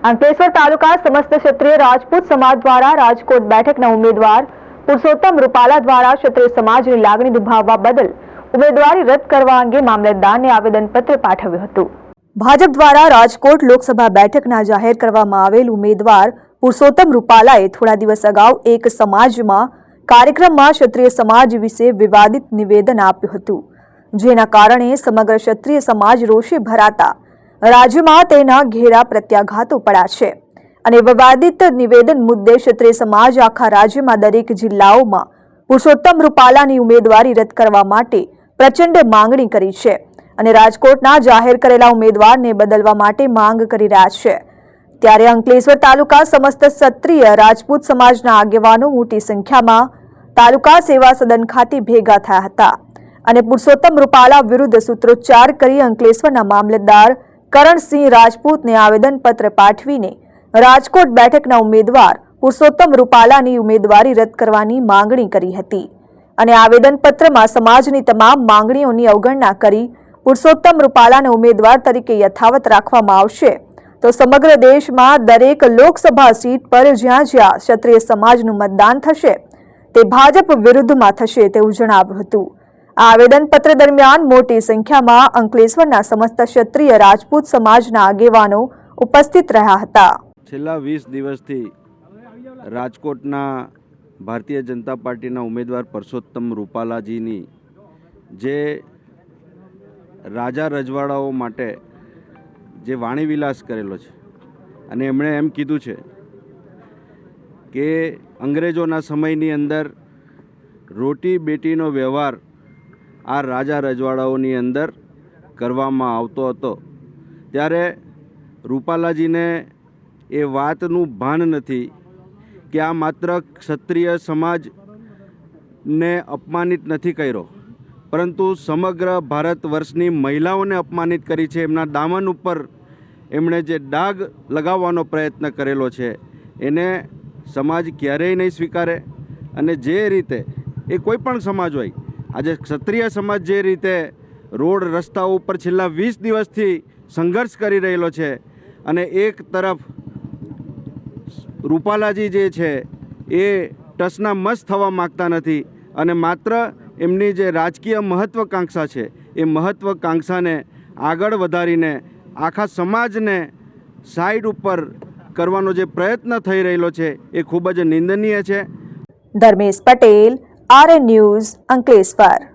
અંકલેશ્વર તાલુકા સમસ્ત ક્ષત્રિય રાજપૂત સમાજ દ્વારા રાજકોટ બેઠકના ઉમેદવાર પુરુષોત્તમ રૂપાલા દ્વારા ક્ષત્રિય સમાજની લાગણી દુભાવવા બદલ ઉમેદવારી રદ કરવા અંગે મામલતદારને આવેદનપત્ર પાઠવ્યું હતું। ભાજપ દ્વારા રાજકોટ લોકસભા બેઠકના જાહેર કરવામાં આવેલ ઉમેદવાર પુરુષોત્તમ રૂપાલાએ થોડા દિવસ અગાઉ એક સમાજમાં કાર્યક્રમમાં ક્ષત્રિય સમાજ વિશે વિવાદિત નિવેદન આપ્યું હતું, જેના કારણે સમગ્ર ક્ષત્રિય સમાજ રોષે ભરાતા રાજ્યમાં તેના ઘેરા પ્રત્યાઘાતો પડ્યા છે અને વિવાદિત નિવેદન મુદ્દે ક્ષત્રિય સમાજ આખા રાજ્યમાં દરેક જિલ્લાઓમાં પુરુષોત્તમ રૂપાલાની ઉમેદવારી રદ કરવા માટે પ્રચંડ માંગણી કરી છે અને રાજકોટના જાહેર કરેલા ઉમેદવારને બદલવા માટે માંગ કરી રહ્યા છે। ત્યારે અંકલેશ્વર તાલુકા સમસ્ત ક્ષત્રિય રાજપૂત સમાજના આગેવાનો મોટી સંખ્યામાં તાલુકા સેવા સદન ખાતે ભેગા થયા હતા અને પુરુષોત્તમ રૂપાલા વિરુદ્ધ સૂત્રોચ્ચાર કરી અંકલેશ્વરના મામલતદાર કરણસિંહ રાજપૂતને આવેદનપત્ર પાઠવીને રાજકોટ બેઠકના ઉમેદવાર પુરુષોત્તમ રૂપાલાની ઉમેદવારી રદ કરવાની માંગણી કરી હતી અને આવેદનપત્રમાં સમાજની તમામ માંગણીઓની અવગણના કરી પુરુષોત્તમ રૂપાલાને ઉમેદવાર તરીકે યથાવત રાખવામાં આવશે તો સમગ્ર દેશમાં દરેક લોકસભા સીટ પર જ્યાં જ્યાં ક્ષત્રિય સમાજનું મતદાન થશે તે ભાજપ વિરુદ્ધમાં થશે તેવું જણાવ્યું હતું। આ આવેદનપત્ર દરમિયાન મોટી સંખ્યામાં અંકલેશ્વરના સમસ્ત ક્ષત્રિય રાજપૂત સમાજના આગેવાનો ઉપસ્થિત રહ્યા હતા। છેલ્લા 20 દિવસથી રાજકોટના ભારતીય જનતા પાર્ટીના ઉમેદવાર પુરુષોત્તમ રૂપાલાજીની જે રાજા રજવાડાઓ માટે જે વાણીવિલાસ કરેલો છે અને એમણે એમ કીધું છે કે અંગ્રેજોના સમયની અંદર રોટી બેટીનો વ્યવહાર આ રાજા રજવાડાઓની અંદર કરવામાં આવતો હતો, ત્યારે રૂપાલાજીને એ વાતનું ભાન નથી કે આ માત્ર ક્ષત્રિય સમાજને અપમાનિત નથી કર્યો, પરંતુ સમગ્ર ભારત વર્ષની મહિલાઓને અપમાનિત કરી છે। એમના દામન ઉપર એમણે જે ડાઘ લગાવવાનો પ્રયત્ન કરેલો છે એને સમાજ ક્યારેય નહીં સ્વીકારે। અને જે રીતે એ કોઈ પણ સમાજ હોય, આજે ક્ષત્રિય સમાજ જે રીતે રોડ રસ્તાઓ ઉપર છેલ્લા 20 દિવસથી સંઘર્ષ કરી રહેલો છે અને એક તરફ રૂપાલાજી જે છે એ ટસના મસ થવા માગતા નથી અને માત્ર એમની જે રાજકીય મહત્વાકાંક્ષા છે એ મહત્વાકાંક્ષાને આગળ વધારીને આખા સમાજને સાઈડ ઉપર કરવાનો જે પ્રયત્ન થઈ રહેલો છે એ ખૂબ જ નિંદનીય છે। Dharmesh Patel, RN news, Ankleshwar.